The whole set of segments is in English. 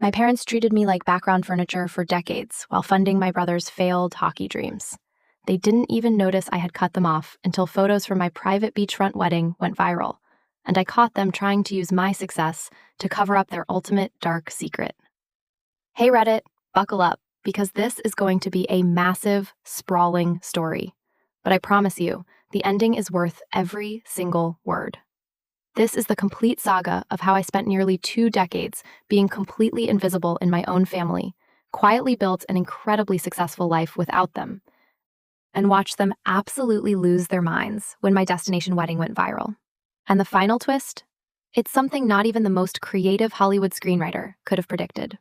My parents treated me like background furniture for decades while funding my brother's failed hockey dreams. They didn't even notice I had cut them off until photos from my private beachfront wedding went viral, and I caught them trying to use my success to cover up their ultimate dark secret. Hey Reddit, buckle up, because this is going to be a massive, sprawling story. But I promise you, the ending is worth every single word. This is the complete saga of how I spent nearly 2 decades being completely invisible in my own family, quietly built an incredibly successful life without them, and watched them absolutely lose their minds when my destination wedding went viral. And the final twist? It's something not even the most creative Hollywood screenwriter could have predicted.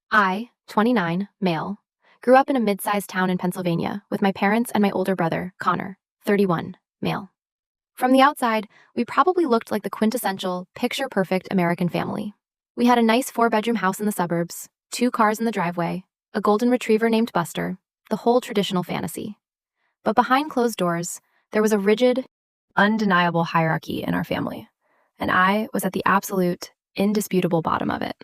I, 29, male, grew up in a mid-sized town in Pennsylvania with my parents and my older brother, Connor, 31, male. From the outside, we probably looked like the quintessential, picture-perfect American family. We had a nice 4-bedroom house in the suburbs, 2 cars in the driveway, a golden retriever named Buster, the whole traditional fantasy. But behind closed doors, there was a rigid, undeniable hierarchy in our family, and I was at the absolute, indisputable bottom of it.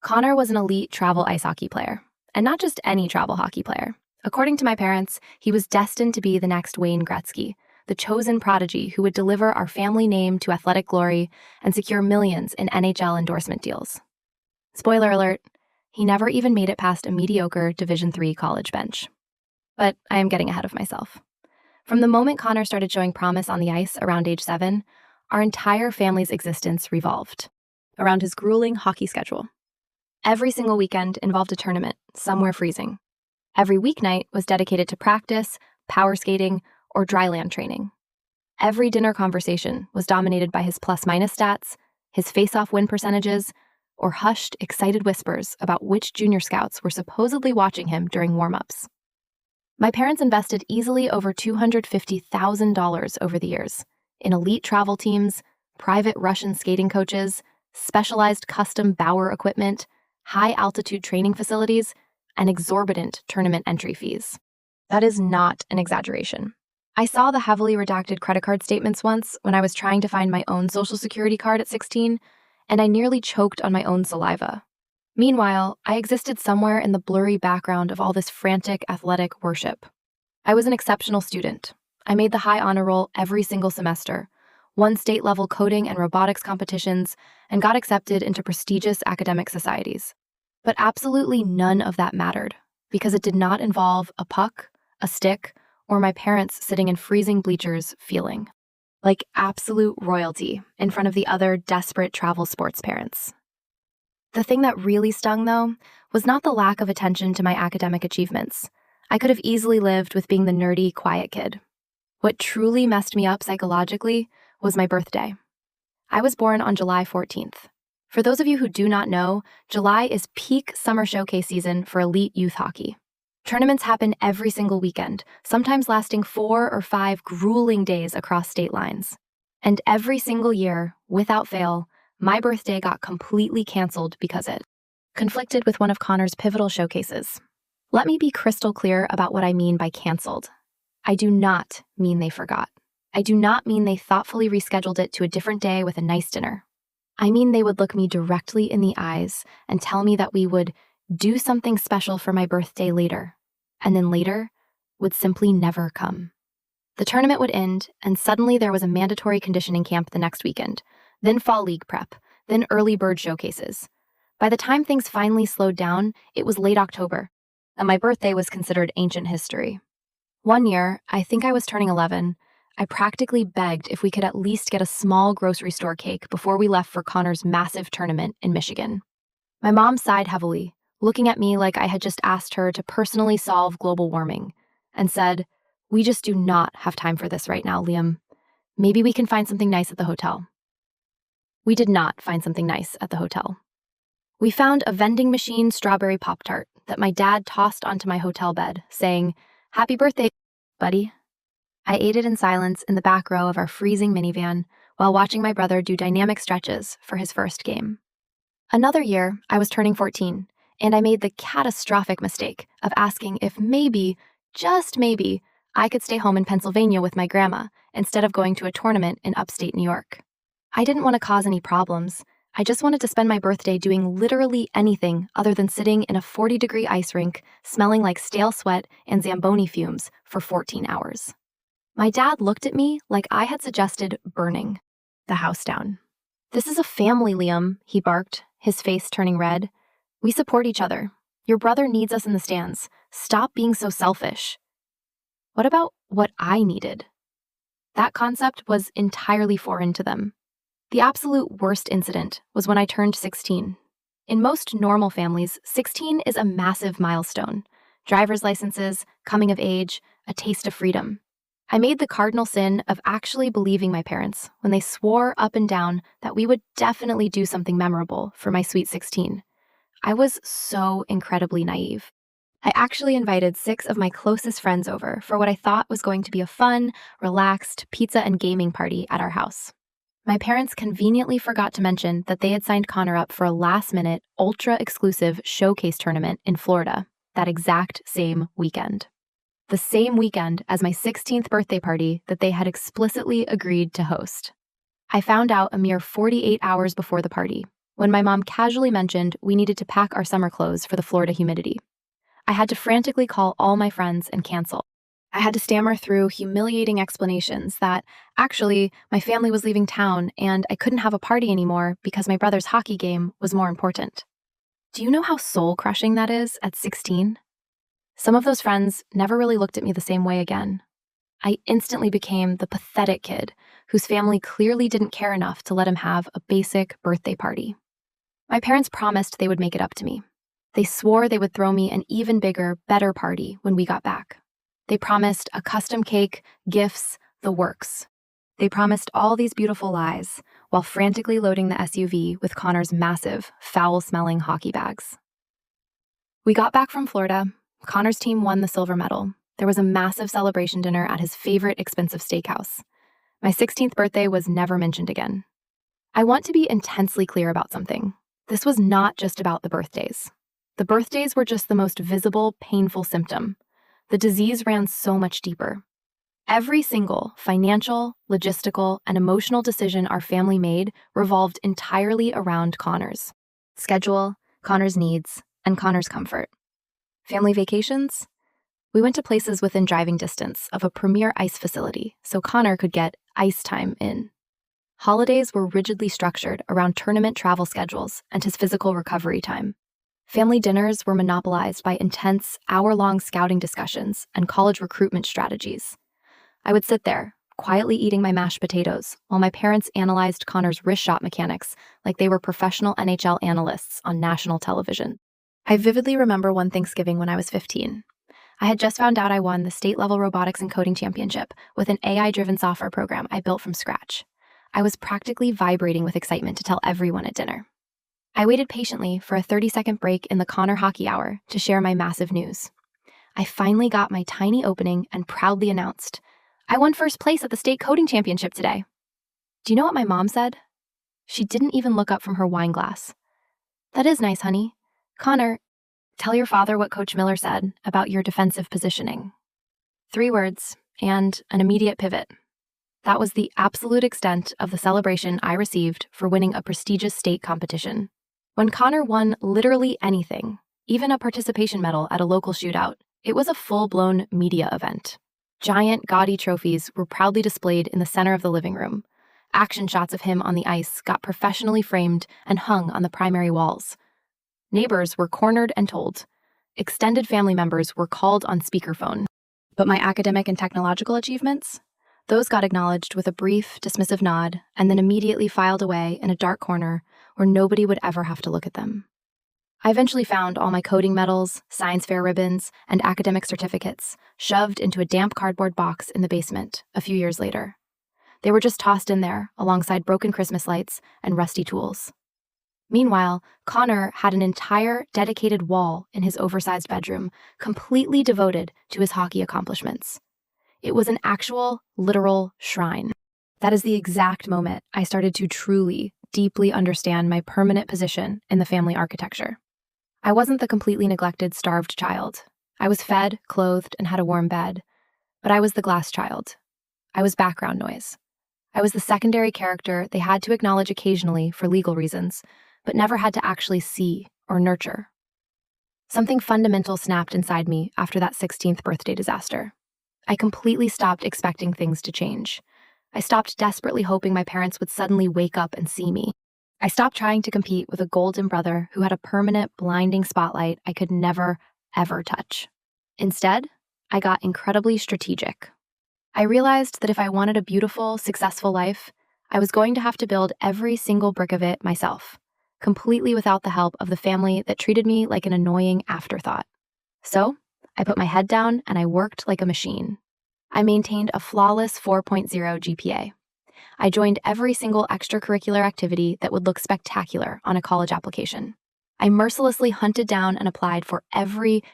Connor was an elite travel ice hockey player, and not just any travel hockey player. According to my parents, he was destined to be the next Wayne Gretzky, the chosen prodigy who would deliver our family name to athletic glory and secure millions in NHL endorsement deals. Spoiler alert, he never even made it past a mediocre Division III college bench. But I am getting ahead of myself. From the moment Connor started showing promise on the ice around age 7, our entire family's existence revolved around his grueling hockey schedule. Every single weekend involved a tournament, somewhere freezing. Every weeknight was dedicated to practice, power skating, or dryland training. Every dinner conversation was dominated by his plus-minus stats, his face-off win percentages, or hushed, excited whispers about which junior scouts were supposedly watching him during warm-ups. My parents invested easily over $250,000 over the years in elite travel teams, private Russian skating coaches, specialized custom Bauer equipment, high-altitude training facilities, and exorbitant tournament entry fees. That is not an exaggeration. I saw the heavily redacted credit card statements once when I was trying to find my own Social Security card at 16, and I nearly choked on my own saliva. Meanwhile, I existed somewhere in the blurry background of all this frantic athletic worship. I was an exceptional student. I made the high honor roll every single semester, won state-level coding and robotics competitions, and got accepted into prestigious academic societies. But absolutely none of that mattered, because it did not involve a puck, a stick, or my parents sitting in freezing bleachers feeling like absolute royalty in front of the other desperate travel sports parents. The thing that really stung, though, was not the lack of attention to my academic achievements. I could have easily lived with being the nerdy, quiet kid. What truly messed me up psychologically was my birthday. I was born on July 14th. For those of you who do not know, July is peak summer showcase season for elite youth hockey. Tournaments happen every single weekend, sometimes lasting 4 or 5 grueling days across state lines. And every single year, without fail, my birthday got completely canceled because it conflicted with one of Connor's pivotal showcases. Let me be crystal clear about what I mean by canceled. I do not mean they forgot. I do not mean they thoughtfully rescheduled it to a different day with a nice dinner. I mean they would look me directly in the eyes and tell me that we would do something special for my birthday later, and then later would simply never come. The tournament would end, and suddenly there was a mandatory conditioning camp the next weekend, then fall league prep, then early bird showcases. By the time things finally slowed down, it was late October, and my birthday was considered ancient history. One year, I think I was turning 11, I practically begged if we could at least get a small grocery store cake before we left for Connor's massive tournament in Michigan. My mom sighed heavily, looking at me like I had just asked her to personally solve global warming, and said, "We just do not have time for this right now, Liam. Maybe we can find something nice at the hotel." We did not find something nice at the hotel. We found a vending machine strawberry Pop-Tart that my dad tossed onto my hotel bed, saying, "Happy birthday, buddy." I ate it in silence in the back row of our freezing minivan while watching my brother do dynamic stretches for his first game. Another year, I was turning 14, and I made the catastrophic mistake of asking if maybe, just maybe, I could stay home in Pennsylvania with my grandma instead of going to a tournament in upstate New York. I didn't want to cause any problems. I just wanted to spend my birthday doing literally anything other than sitting in a 40-degree ice rink, smelling like stale sweat and Zamboni fumes for 14 hours. My dad looked at me like I had suggested burning the house down. "This is a family, Liam," he barked, his face turning red. "We support each other. Your brother needs us in the stands. Stop being so selfish." What about what I needed? That concept was entirely foreign to them. The absolute worst incident was when I turned 16. In most normal families, 16 is a massive milestone. Driver's licenses, coming of age, a taste of freedom. I made the cardinal sin of actually believing my parents when they swore up and down that we would definitely do something memorable for my sweet 16. I was so incredibly naive. I actually invited 6 of my closest friends over for what I thought was going to be a fun, relaxed pizza and gaming party at our house. My parents conveniently forgot to mention that they had signed Connor up for a last-minute, ultra-exclusive showcase tournament in Florida that exact same weekend. The same weekend as my 16th birthday party that they had explicitly agreed to host. I found out a mere 48 hours before the party, when my mom casually mentioned we needed to pack our summer clothes for the Florida humidity. I had to frantically call all my friends and cancel. I had to stammer through humiliating explanations that, actually, my family was leaving town and I couldn't have a party anymore because my brother's hockey game was more important. Do you know how soul-crushing that is at 16? Some of those friends never really looked at me the same way again. I instantly became the pathetic kid whose family clearly didn't care enough to let him have a basic birthday party. My parents promised they would make it up to me. They swore they would throw me an even bigger, better party when we got back. They promised a custom cake, gifts, the works. They promised all these beautiful lies while frantically loading the SUV with Connor's massive, foul-smelling hockey bags. We got back from Florida. Connor's team won the silver medal. There was a massive celebration dinner at his favorite expensive steakhouse. My 16th birthday was never mentioned again. I want to be intensely clear about something. This was not just about the birthdays. The birthdays were just the most visible, painful symptom. The disease ran so much deeper. Every single financial, logistical, and emotional decision our family made revolved entirely around Connor's schedule, Connor's needs, and Connor's comfort. Family vacations? We went to places within driving distance of a premier ice facility so Connor could get ice time in. Holidays were rigidly structured around tournament travel schedules and his physical recovery time. Family dinners were monopolized by intense, hour-long scouting discussions and college recruitment strategies. I would sit there, quietly eating my mashed potatoes, while my parents analyzed Connor's wrist shot mechanics like they were professional NHL analysts on national television. I vividly remember one Thanksgiving when I was 15. I had just found out I won the state-level robotics and coding championship with an AI-driven software program I built from scratch. I was practically vibrating with excitement to tell everyone at dinner. I waited patiently for a 30-second break in the Connor hockey hour to share my massive news. I finally got my tiny opening and proudly announced, "I won first place at the state coding championship today." Do you know what my mom said? She didn't even look up from her wine glass. "That is nice, honey. Connor, tell your father what Coach Miller said about your defensive positioning." 3 words and an immediate pivot. That was the absolute extent of the celebration I received for winning a prestigious state competition. When Connor won literally anything, even a participation medal at a local shootout, it was a full-blown media event. Giant, gaudy trophies were proudly displayed in the center of the living room. Action shots of him on the ice got professionally framed and hung on the primary walls. Neighbors were cornered and told. Extended family members were called on speakerphone. But my academic and technological achievements? Those got acknowledged with a brief, dismissive nod and then immediately filed away in a dark corner where nobody would ever have to look at them. I eventually found all my coding medals, science fair ribbons, and academic certificates shoved into a damp cardboard box in the basement a few years later. They were just tossed in there alongside broken Christmas lights and rusty tools. Meanwhile, Connor had an entire dedicated wall in his oversized bedroom, completely devoted to his hockey accomplishments. It was an actual, literal shrine. That is the exact moment I started to truly, deeply understand my permanent position in the family architecture. I wasn't the completely neglected, starved child. I was fed, clothed, and had a warm bed. But I was the glass child. I was background noise. I was the secondary character they had to acknowledge occasionally for legal reasons, but never had to actually see or nurture. Something fundamental snapped inside me after that 16th birthday disaster. I completely stopped expecting things to change. I stopped desperately hoping my parents would suddenly wake up and see me. I stopped trying to compete with a golden brother who had a permanent, blinding spotlight I could never, ever touch. Instead, I got incredibly strategic. I realized that if I wanted a beautiful, successful life, I was going to have to build every single brick of it myself, completely without the help of the family that treated me like an annoying afterthought. So, I put my head down and I worked like a machine. I maintained a flawless 4.0 GPA. I joined every single extracurricular activity that would look spectacular on a college application. I mercilessly hunted down and applied for every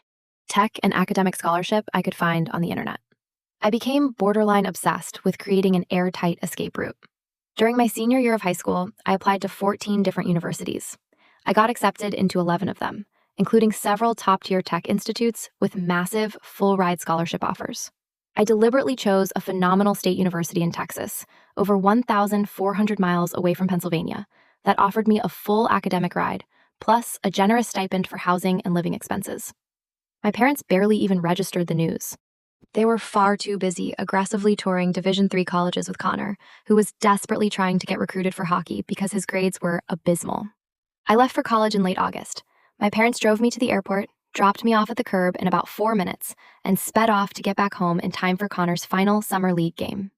tech and academic scholarship I could find on the internet. I became borderline obsessed with creating an airtight escape route. During my senior year of high school, I applied to 14 different universities. I got accepted into 11 of them, including several top-tier tech institutes with massive full-ride scholarship offers. I deliberately chose a phenomenal state university in Texas, over 1,400 miles away from Pennsylvania, that offered me a full academic ride, plus a generous stipend for housing and living expenses. My parents barely even registered the news. They were far too busy aggressively touring Division III colleges with Connor, who was desperately trying to get recruited for hockey because his grades were abysmal. I left for college in late August. My parents drove me to the airport, dropped me off at the curb in about 4 minutes, and sped off to get back home in time for Connor's final summer league game.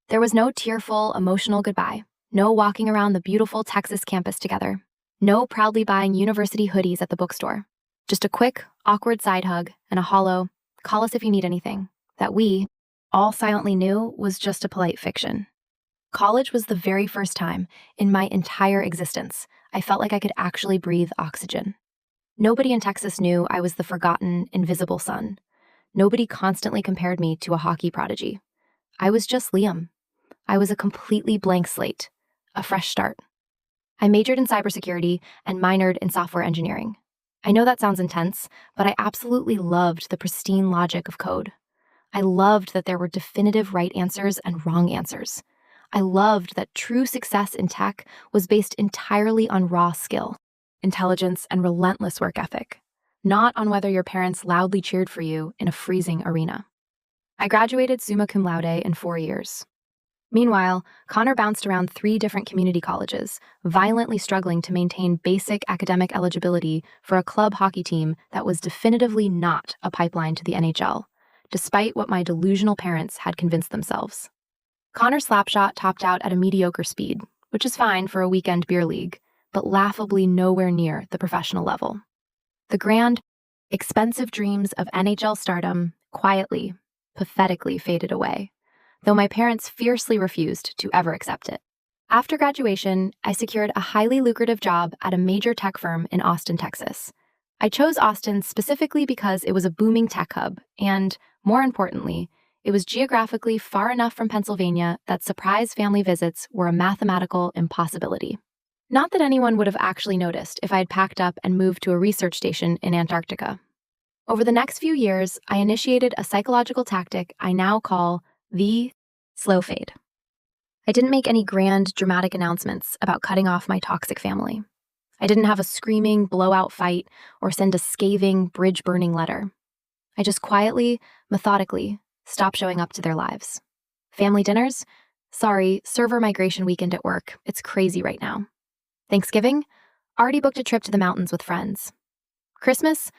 There was no tearful, emotional goodbye, no walking around the beautiful Texas campus together, no proudly buying university hoodies at the bookstore. Just a quick, awkward side hug and a hollow, "Call us if you need anything," that we all silently knew was just a polite fiction. College was the very first time in my entire existence I felt like I could actually breathe oxygen. Nobody in Texas knew I was the forgotten, invisible son. Nobody constantly compared me to a hockey prodigy. I was just Liam. I was a completely blank slate, a fresh start. I majored in cybersecurity and minored in software engineering. I know that sounds intense, but I absolutely loved the pristine logic of code. I loved that there were definitive right answers and wrong answers. I loved that true success in tech was based entirely on raw skill, intelligence, and relentless work ethic, not on whether your parents loudly cheered for you in a freezing arena. I graduated summa cum laude in 4 years. Meanwhile, Connor bounced around 3 different community colleges, violently struggling to maintain basic academic eligibility for a club hockey team that was definitively not a pipeline to the NHL, despite what my delusional parents had convinced themselves. Connor's slapshot topped out at a mediocre speed, which is fine for a weekend beer league, but laughably nowhere near the professional level. The grand, expensive dreams of NHL stardom quietly, pathetically faded away, though my parents fiercely refused to ever accept it. After graduation, I secured a highly lucrative job at a major tech firm in Austin, Texas. I chose Austin specifically because it was a booming tech hub, and, more importantly, it was geographically far enough from Pennsylvania that surprise family visits were a mathematical impossibility. Not that anyone would have actually noticed if I had packed up and moved to a research station in Antarctica. Over the next few years, I initiated a psychological tactic I now call the slow fade. I didn't make any grand, dramatic announcements about cutting off my toxic family. I didn't have a screaming, blowout fight or send a scathing, bridge-burning letter. I just quietly, methodically, stopped showing up to their lives. Family dinners? Sorry, server migration weekend at work. It's crazy right now. Thanksgiving? Already booked a trip to the mountains with friends. Christmas?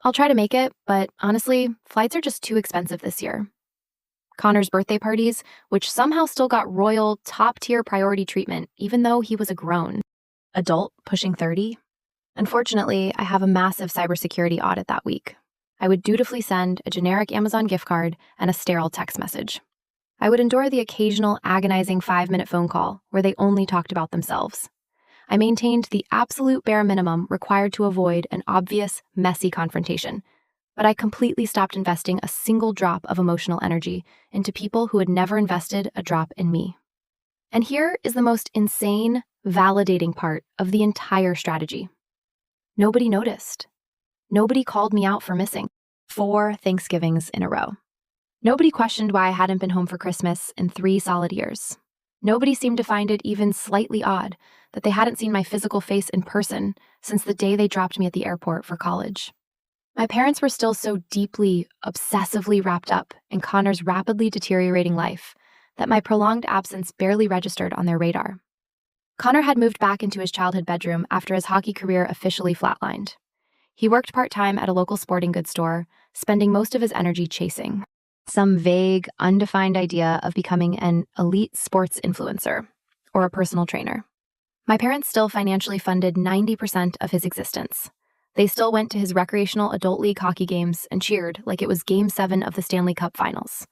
I'll try to make it, but honestly, flights are just too expensive this year. Connor's birthday parties, which somehow still got royal, top-tier priority treatment, even though he was a grown adult pushing 30. Unfortunately, I have a massive cybersecurity audit that week. I would dutifully send a generic Amazon gift card and a sterile text message. I would endure the occasional agonizing 5-minute phone call where they only talked about themselves. I maintained the absolute bare minimum required to avoid an obvious, messy confrontation, but I completely stopped investing a single drop of emotional energy into people who had never invested a drop in me. And here is the most insane, validating part of the entire strategy. Nobody noticed. Nobody called me out for missing 4 Thanksgivings in a row. Nobody questioned why I hadn't been home for Christmas in 3 solid years. Nobody seemed to find it even slightly odd that they hadn't seen my physical face in person since the day they dropped me at the airport for college. My parents were still so deeply, obsessively wrapped up in Connor's rapidly deteriorating life that my prolonged absence barely registered on their radar. Connor had moved back into his childhood bedroom after his hockey career officially flatlined. He worked part-time at a local sporting goods store, spending most of his energy chasing some vague, undefined idea of becoming an elite sports influencer or a personal trainer. My parents still financially funded 90% of his existence. They still went to his recreational adult league hockey games and cheered like it was Game 7 of the Stanley Cup Finals.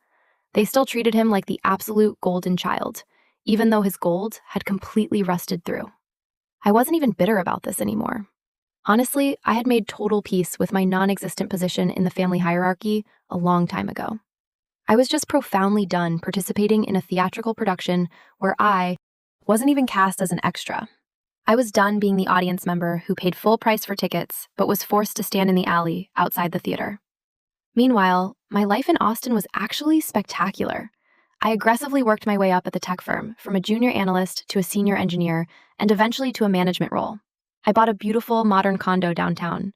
They still treated him like the absolute golden child, even though his gold had completely rusted through. I wasn't even bitter about this anymore. Honestly, I had made total peace with my non-existent position in the family hierarchy a long time ago. I was just profoundly done participating in a theatrical production where I wasn't even cast as an extra. I was done being the audience member who paid full price for tickets but was forced to stand in the alley outside the theater. Meanwhile, my life in Austin was actually spectacular. I aggressively worked my way up at the tech firm, from a junior analyst to a senior engineer, and eventually to a management role. I bought a beautiful, modern condo downtown.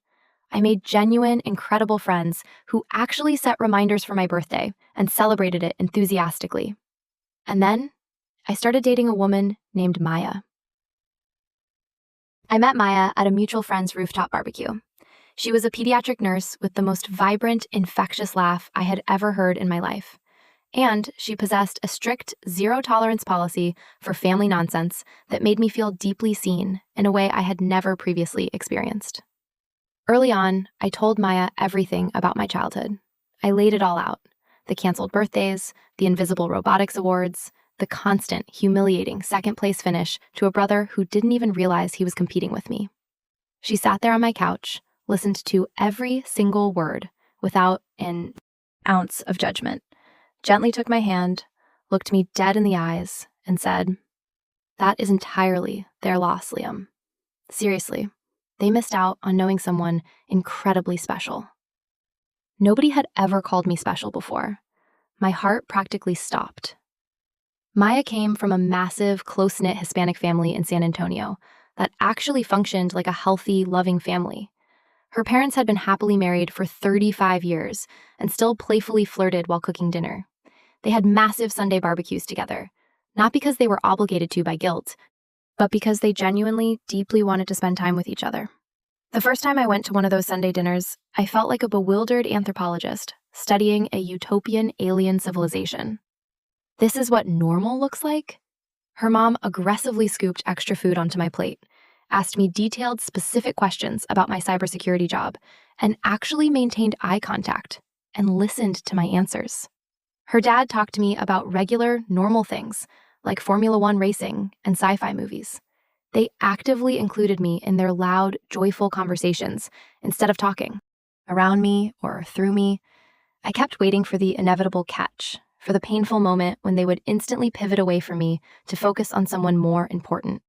I made genuine, incredible friends who actually set reminders for my birthday and celebrated it enthusiastically. And then, I started dating a woman named Maya. I met Maya at a mutual friend's rooftop barbecue. She was a pediatric nurse with the most vibrant, infectious laugh I had ever heard in my life. And she possessed a strict zero-tolerance policy for family nonsense that made me feel deeply seen in a way I had never previously experienced. Early on, I told Maya everything about my childhood. I laid it all out: the canceled birthdays, the invisible robotics awards, the constant, humiliating second-place finish to a brother who didn't even realize he was competing with me. She sat there on my couch, listened to every single word without an ounce of judgment, gently took my hand, looked me dead in the eyes, and said, "That is entirely their loss, Liam. Seriously, they missed out on knowing someone incredibly special." Nobody had ever called me special before. My heart practically stopped. Maya came from a massive, close-knit Hispanic family in San Antonio that actually functioned like a healthy, loving family. Her parents had been happily married for 35 years and still playfully flirted while cooking dinner. They had massive Sunday barbecues together, not because they were obligated to by guilt, but because they genuinely, deeply wanted to spend time with each other. The first time I went to one of those Sunday dinners, I felt like a bewildered anthropologist studying a utopian alien civilization. This is what normal looks like? Her mom aggressively scooped extra food onto my plate, asked me detailed, specific questions about my cybersecurity job, and actually maintained eye contact and listened to my answers. Her dad talked to me about regular, normal things like Formula One racing and sci-fi movies. They actively included me in their loud, joyful conversations instead of talking around me or through me. I kept waiting for the inevitable catch, for the painful moment when they would instantly pivot away from me to focus on someone more important.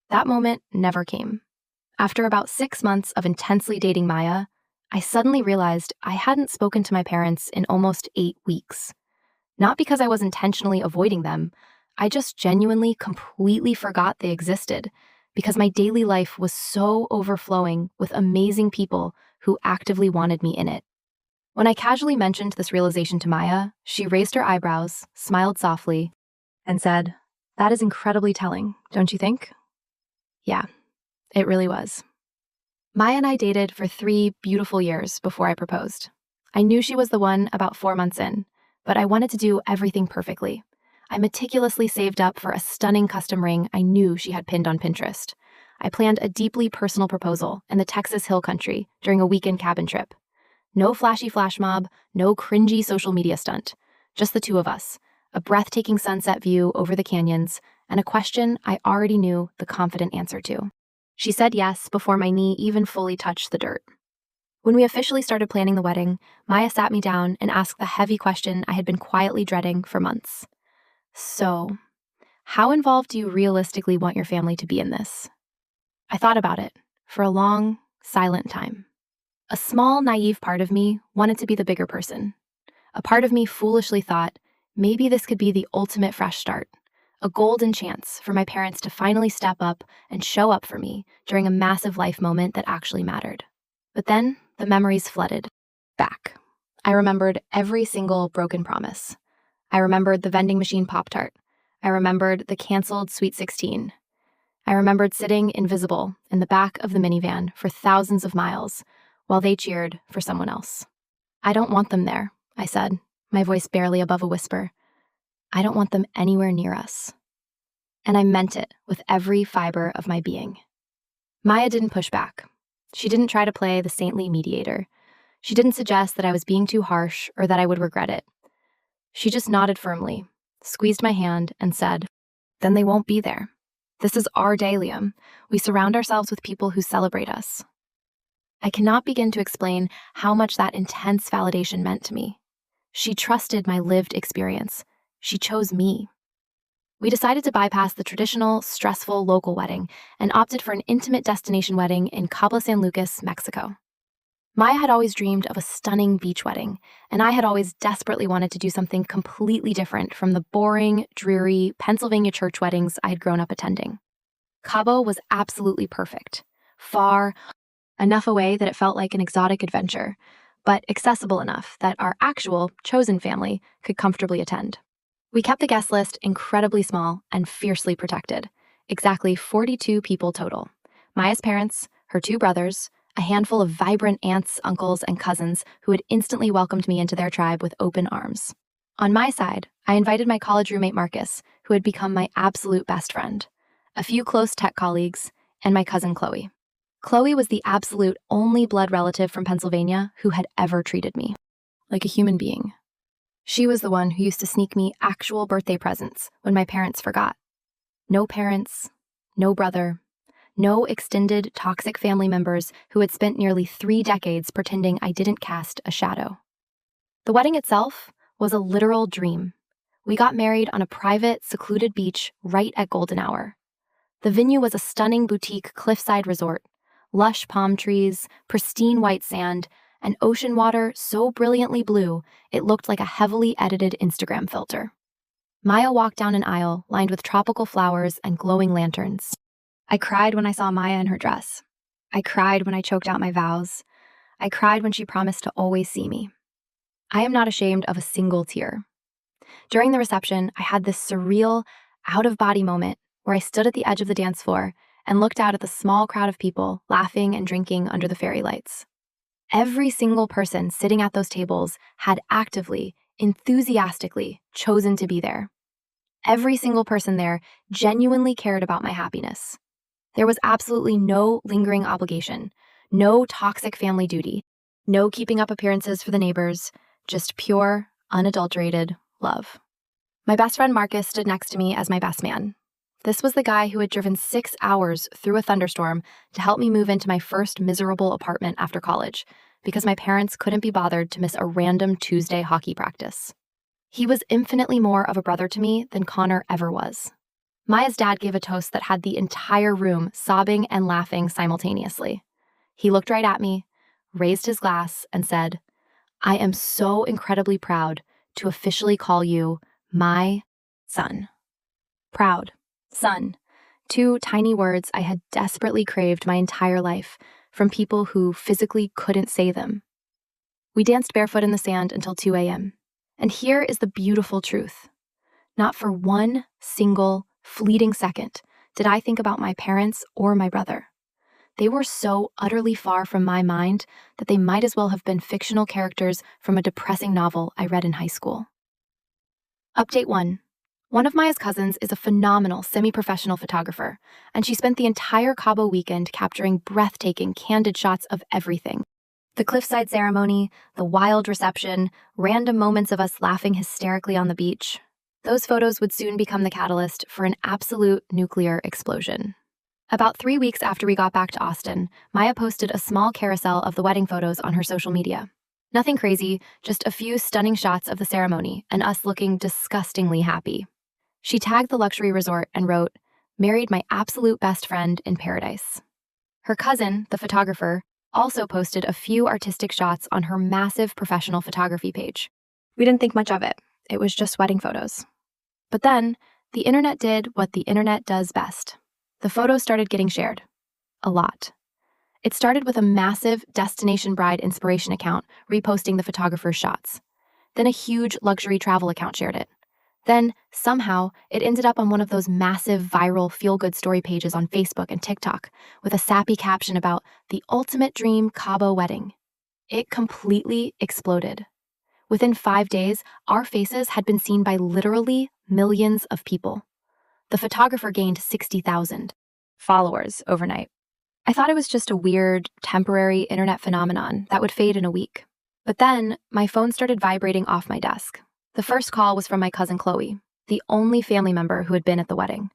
That moment never came. After about 6 months of intensely dating Maya, I suddenly realized I hadn't spoken to my parents in almost 8 weeks. Not because I was intentionally avoiding them, I just genuinely completely forgot they existed because my daily life was so overflowing with amazing people who actively wanted me in it. When I casually mentioned this realization to Maya, she raised her eyebrows, smiled softly, and said, "That is incredibly telling, don't you think?" Yeah, it really was. Maya and I dated for 3 beautiful years before I proposed. I knew she was the one about 4 months in, but I wanted to do everything perfectly. I meticulously saved up for a stunning custom ring I knew she had pinned on Pinterest. I planned a deeply personal proposal in the Texas Hill Country during a weekend cabin trip. No flashy flash mob, no cringy social media stunt. Just the two of us, a breathtaking sunset view over the canyons, and a question I already knew the confident answer to. She said yes before my knee even fully touched the dirt. When we officially started planning the wedding, Maya sat me down and asked the heavy question I had been quietly dreading for months. "So, how involved do you realistically want your family to be in this?" I thought about it for a long, silent time. A small, naive part of me wanted to be the bigger person. A part of me foolishly thought, maybe this could be the ultimate fresh start, a golden chance for my parents to finally step up and show up for me during a massive life moment that actually mattered. But then the memories flooded back. I remembered every single broken promise. I remembered the vending machine Pop-Tart. I remembered the canceled Sweet 16. I remembered sitting invisible in the back of the minivan for thousands of miles while they cheered for someone else. I don't want them there, I said, my voice barely above a whisper. I don't want them anywhere near us. And I meant it with every fiber of my being. Maya didn't push back. She didn't try to play the saintly mediator. She didn't suggest that I was being too harsh or that I would regret it. She just nodded firmly, squeezed my hand, and said, "Then they won't be there. This is our day, Liam. We surround ourselves with people who celebrate us." I cannot begin to explain how much that intense validation meant to me. She trusted my lived experience. She chose me. We decided to bypass the traditional, stressful local wedding and opted for an intimate destination wedding in Cabo San Lucas, Mexico. Maya had always dreamed of a stunning beach wedding, and I had always desperately wanted to do something completely different from the boring, dreary Pennsylvania church weddings I had grown up attending. Cabo was absolutely perfect. Far enough away that it felt like an exotic adventure, but accessible enough that our actual chosen family could comfortably attend. We kept the guest list incredibly small and fiercely protected. Exactly 42 people total. Maya's parents, her 2 brothers, a handful of vibrant aunts, uncles, and cousins who had instantly welcomed me into their tribe with open arms. On my side, I invited my college roommate Marcus, who had become my absolute best friend, a few close tech colleagues, and my cousin Chloe. Chloe was the absolute only blood relative from Pennsylvania who had ever treated me like a human being. She was the one who used to sneak me actual birthday presents when my parents forgot. No parents, no brother, no extended toxic family members who had spent nearly 3 decades pretending I didn't cast a shadow. The wedding itself was a literal dream. We got married on a private, secluded beach right at golden hour. The venue was a stunning boutique cliffside resort, lush palm trees, pristine white sand, and ocean water so brilliantly blue it looked like a heavily edited Instagram filter. Maya walked down an aisle lined with tropical flowers and glowing lanterns. I cried when I saw Maya in her dress. I cried when I choked out my vows. I cried when she promised to always see me. I am not ashamed of a single tear. During the reception, I had this surreal, out-of-body moment where I stood at the edge of the dance floor and looked out at the small crowd of people laughing and drinking under the fairy lights. Every single person sitting at those tables had actively, enthusiastically chosen to be there. Every single person there genuinely cared about my happiness. There was absolutely no lingering obligation, no toxic family duty, no keeping up appearances for the neighbors, just pure, unadulterated love. My best friend Marcus stood next to me as my best man. This was the guy who had driven 6 hours through a thunderstorm to help me move into my first miserable apartment after college because my parents couldn't be bothered to miss a random Tuesday hockey practice. He was infinitely more of a brother to me than Connor ever was. Maya's dad gave a toast that had the entire room sobbing and laughing simultaneously. He looked right at me, raised his glass, and said, "I am so incredibly proud to officially call you my son." Proud. Son, 2 tiny words I had desperately craved my entire life from people who physically couldn't say them. We danced barefoot in the sand until 2 a.m. And here is the beautiful truth. Not for one single fleeting second did I think about my parents or my brother. They were so utterly far from my mind that they might as well have been fictional characters from a depressing novel I read in high school. Update 1. One of Maya's cousins is a phenomenal semi-professional photographer, and she spent the entire Cabo weekend capturing breathtaking, candid shots of everything. The cliffside ceremony, the wild reception, random moments of us laughing hysterically on the beach. Those photos would soon become the catalyst for an absolute nuclear explosion. About 3 weeks after we got back to Austin, Maya posted a small carousel of the wedding photos on her social media. Nothing crazy, just a few stunning shots of the ceremony and us looking disgustingly happy. She tagged the luxury resort and wrote, "Married my absolute best friend in paradise." Her cousin, the photographer, also posted a few artistic shots on her massive professional photography page. We didn't think much of it. It was just wedding photos. But then, The internet did what the internet does best. The photos started getting shared. A lot. It started with a massive Destination Bride inspiration account reposting the photographer's shots. Then a huge luxury travel account shared it. Then, somehow, it ended up on one of those massive viral feel-good story pages on Facebook and TikTok with a sappy caption about the ultimate dream Cabo wedding. It completely exploded. Within 5 days, our faces had been seen by literally millions of people. The photographer gained 60,000 followers overnight. I thought it was just a weird, temporary internet phenomenon that would fade in a week. But then, my phone started vibrating off my desk. The first call was from my cousin Chloe, the only family member who had been at the wedding.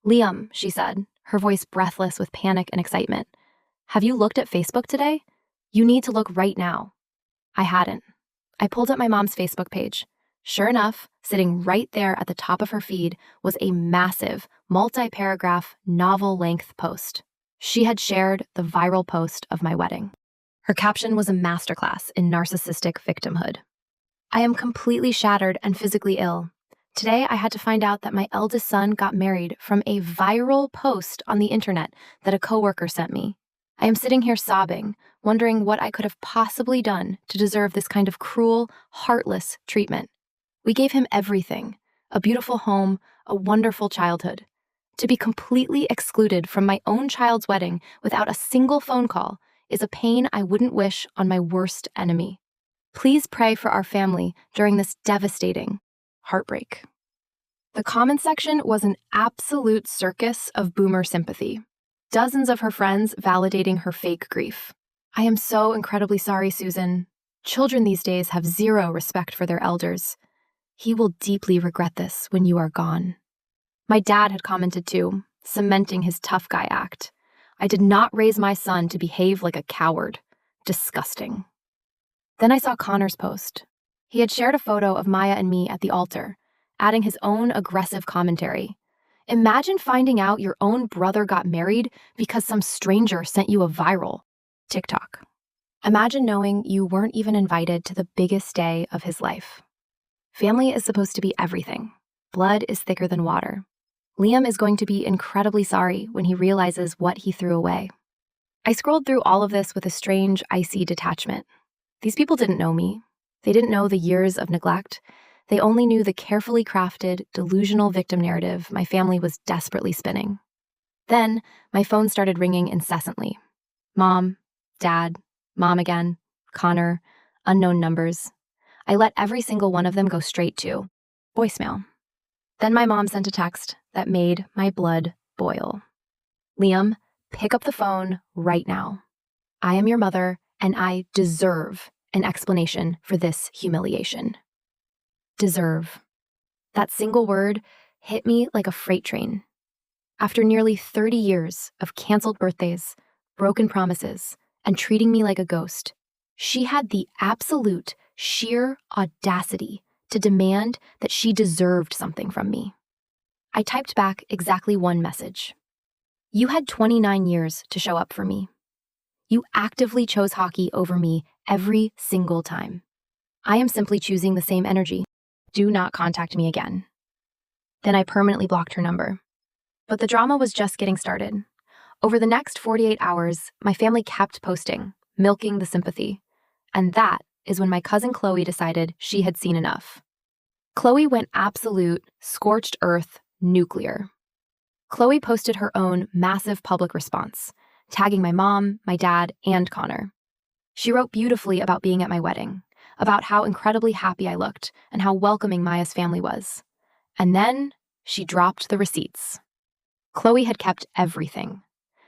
"Liam," she said, her voice breathless with panic and excitement. "Have you looked at Facebook today? You need to look right now." I hadn't. I pulled up my mom's Facebook page. Sure enough, sitting right there at the top of her feed was a massive, multi-paragraph, novel-length post. She had shared the viral post of my wedding. Her caption was a masterclass in narcissistic victimhood. "I am completely shattered and physically ill. Today, I had to find out that my eldest son got married from a viral post on the internet that a coworker sent me. I am sitting here sobbing, wondering what I could have possibly done to deserve this kind of cruel, heartless treatment. We gave him everything, a beautiful home, a wonderful childhood. To be completely excluded from my own child's wedding without a single phone call is a pain I wouldn't wish on my worst enemy. Please pray for our family during this devastating heartbreak." The comment section was an absolute circus of boomer sympathy. Dozens of her friends validating her fake grief. "I am so incredibly sorry, Susan. Children these days have zero respect for their elders. He will deeply regret this when you are gone." My dad had commented too, cementing his tough guy act. "I did not raise my son to behave like a coward. Disgusting." Then I saw Connor's post. He had shared a photo of Maya and me at the altar, adding his own aggressive commentary. "Imagine finding out your own brother got married because some stranger sent you a viral TikTok. Imagine knowing you weren't even invited to the biggest day of his life. Family is supposed to be everything. Blood is thicker than water. Liam is going to be incredibly sorry when he realizes what he threw away." I scrolled through all of this with a strange, icy detachment. These people didn't know me. They didn't know the years of neglect. They only knew the carefully crafted, delusional victim narrative my family was desperately spinning. Then, my phone started ringing incessantly. Mom, Dad, Mom again, Connor, unknown numbers. I let every single one of them go straight to voicemail. Then my mom sent a text that made my blood boil. "Liam, pick up the phone right now. I am your mother, and I deserve an explanation for this humiliation." Deserve. That single word hit me like a freight train. After nearly 30 years of canceled birthdays, broken promises, and treating me like a ghost, she had the absolute, sheer audacity to demand that she deserved something from me. I typed back exactly one message. "You had 29 years to show up for me. You actively chose hockey over me every single time. I am simply choosing the same energy. Do not contact me again." Then I permanently blocked her number. But the drama was just getting started. Over the next 48 hours, my family kept posting, milking the sympathy. And that is when my cousin Chloe decided she had seen enough. Chloe went absolute, scorched earth, nuclear. Chloe posted her own massive public response, tagging my mom, my dad, and Connor. She wrote beautifully about being at my wedding, about how incredibly happy I looked and how welcoming Maya's family was. And then she dropped the receipts. Chloe had kept everything.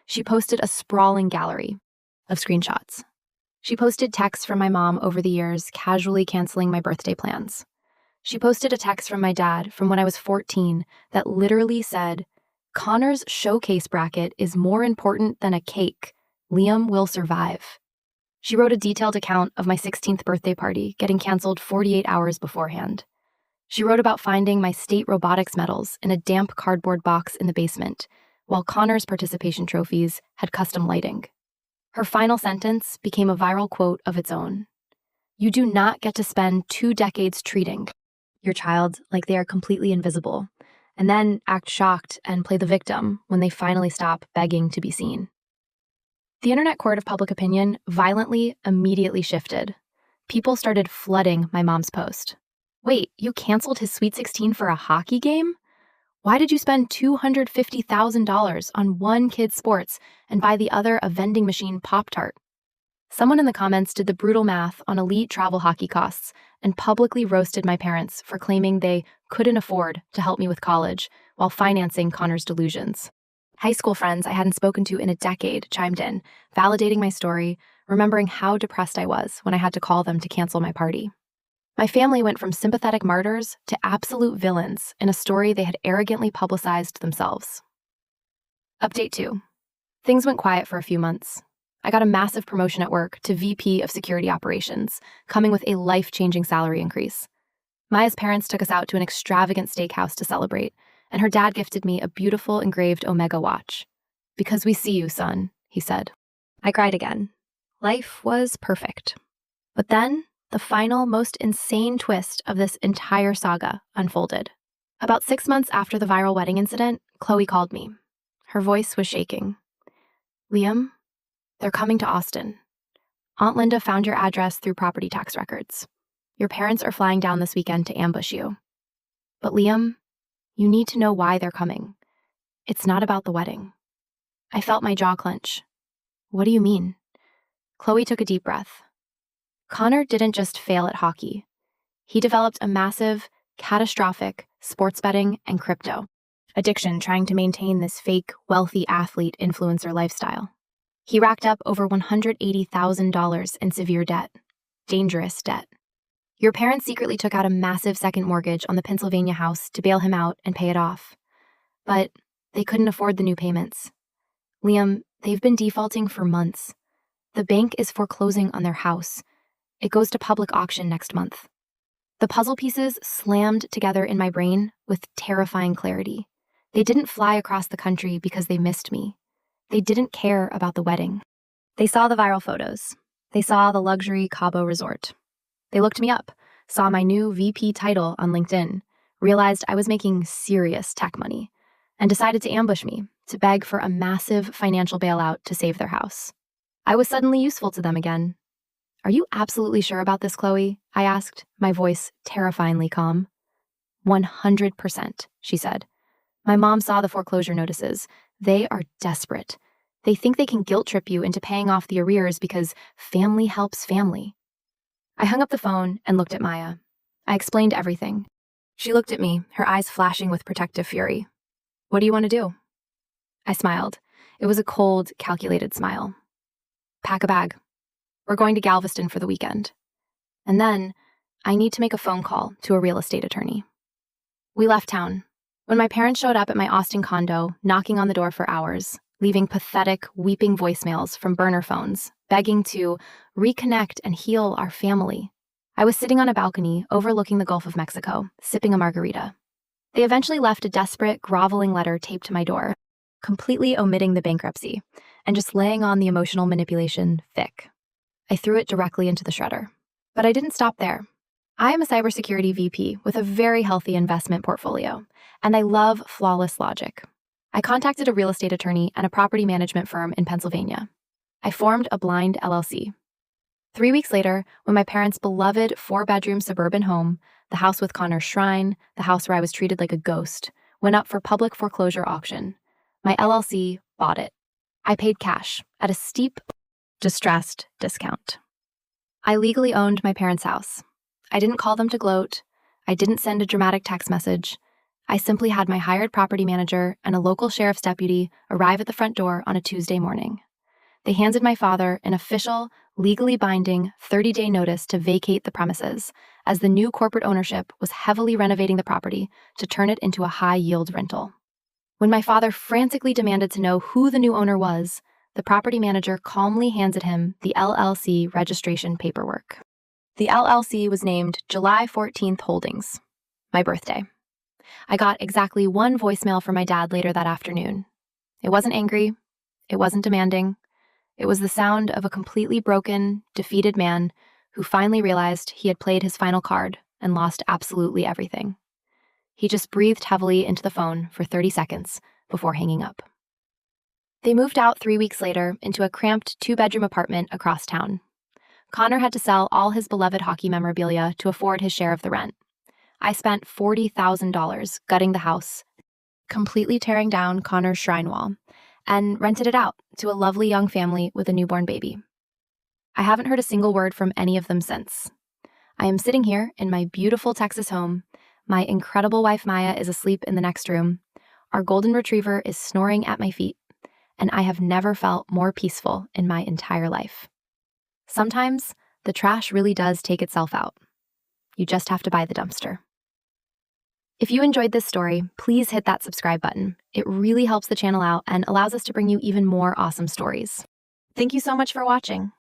She posted a sprawling gallery of screenshots. She posted texts from my mom over the years, casually canceling my birthday plans. She posted a text from my dad from when I was 14 that literally said, "Connor's showcase bracket is more important than a cake. Liam will survive." She wrote a detailed account of my 16th birthday party getting canceled 48 hours beforehand. She wrote about finding my state robotics medals in a damp cardboard box in the basement, while Connor's participation trophies had custom lighting. Her final sentence became a viral quote of its own. "You do not get to spend 2 decades treating your child like they are completely invisible, and then act shocked and play the victim when they finally stop begging to be seen. The internet court of public opinion violently immediately shifted. People started flooding my mom's post. Wait, you canceled his Sweet 16 for a hockey game? Why did you spend $250,000 on one kid's sports and buy the other a vending machine Pop-Tart? Someone in the comments did the brutal math on elite travel hockey costs and publicly roasted my parents for claiming they couldn't afford to help me with college while financing Connor's delusions. High school friends I hadn't spoken to in a decade chimed in, validating my story, remembering how depressed I was when I had to call them to cancel my party. My family went from sympathetic martyrs to absolute villains in a story they had arrogantly publicized themselves. Update 2. Things went quiet for a few months. I got a massive promotion at work to VP of Security Operations, coming with a life-changing salary increase. Maya's parents took us out to an extravagant steakhouse to celebrate, and her dad gifted me a beautiful engraved Omega watch. "Because we see you, son," he said. I cried again. Life was perfect. But then, the final, most insane twist of this entire saga unfolded. About 6 months after the viral wedding incident, Chloe called me. Her voice was shaking. "Liam, they're coming to Austin. Aunt Linda found your address through property tax records. Your parents are flying down this weekend to ambush you. But Liam, you need to know why they're coming. It's not about the wedding." I felt my jaw clench. "What do you mean?" Chloe took a deep breath. Connor didn't just fail at hockey. He developed a massive, catastrophic sports betting and crypto addiction trying to maintain this fake, wealthy athlete influencer lifestyle. He racked up over $180,000 in severe debt. Dangerous debt. Your parents secretly took out a massive second mortgage on the Pennsylvania house to bail him out and pay it off. But they couldn't afford the new payments. Liam, they've been defaulting for months. The bank is foreclosing on their house. It goes to public auction next month. The puzzle pieces slammed together in my brain with terrifying clarity. They didn't fly across the country because they missed me. They didn't care about the wedding. They saw the viral photos. They saw the luxury Cabo resort. They looked me up, saw my new VP title on LinkedIn, realized I was making serious tech money, and decided to ambush me, to beg for a massive financial bailout to save their house. I was suddenly useful to them again. "Are you absolutely sure about this, Chloe?" I asked, my voice terrifyingly calm. 100%, she said. "My mom saw the foreclosure notices. They are desperate. They think they can guilt trip you into paying off the arrears because family helps family." I hung up the phone and looked at Maya. I explained everything. She looked at me, her eyes flashing with protective fury. "What do you want to do?" I smiled. It was a cold, calculated smile. "Pack a bag. We're going to Galveston for the weekend. And then, I need to make a phone call to a real estate attorney." We left town. When my parents showed up at my Austin condo, knocking on the door for hours, leaving pathetic, weeping voicemails from burner phones, begging to reconnect and heal our family, I was sitting on a balcony overlooking the Gulf of Mexico, sipping a margarita. They eventually left a desperate, groveling letter taped to my door, completely omitting the bankruptcy, and just laying on the emotional manipulation thick. I threw it directly into the shredder. But I didn't stop there. I am a cybersecurity VP with a very healthy investment portfolio, and I love flawless logic. I contacted a real estate attorney and a property management firm in Pennsylvania. I formed a blind LLC. 3 weeks later, when my parents' beloved 4-bedroom suburban home, the house with Connor's shrine, the house where I was treated like a ghost, went up for public foreclosure auction, my LLC bought it. I paid cash at a steep, distressed discount. I legally owned my parents' house. I didn't call them to gloat. I didn't send a dramatic text message. I simply had my hired property manager and a local sheriff's deputy arrive at the front door on a Tuesday morning. They handed my father an official, legally binding 30-day notice to vacate the premises, as the new corporate ownership was heavily renovating the property to turn it into a high-yield rental. When my father frantically demanded to know who the new owner was, the property manager calmly handed him the LLC registration paperwork. The LLC was named July 14th Holdings, my birthday. I got exactly one voicemail from my dad later that afternoon. It wasn't angry. It wasn't demanding. It was the sound of a completely broken, defeated man who finally realized he had played his final card and lost absolutely everything. He just breathed heavily into the phone for 30 seconds before hanging up. They moved out 3 weeks later into a cramped 2-bedroom apartment across town. Connor had to sell all his beloved hockey memorabilia to afford his share of the rent. I spent $40,000 gutting the house, completely tearing down Connor's shrine wall, and rented it out to a lovely young family with a newborn baby. I haven't heard a single word from any of them since. I am sitting here in my beautiful Texas home. My incredible wife Maya is asleep in the next room. Our golden retriever is snoring at my feet, and I have never felt more peaceful in my entire life. Sometimes the trash really does take itself out. You just have to buy the dumpster. If you enjoyed this story, please hit that subscribe button. It really helps the channel out and allows us to bring you even more awesome stories. Thank you so much for watching.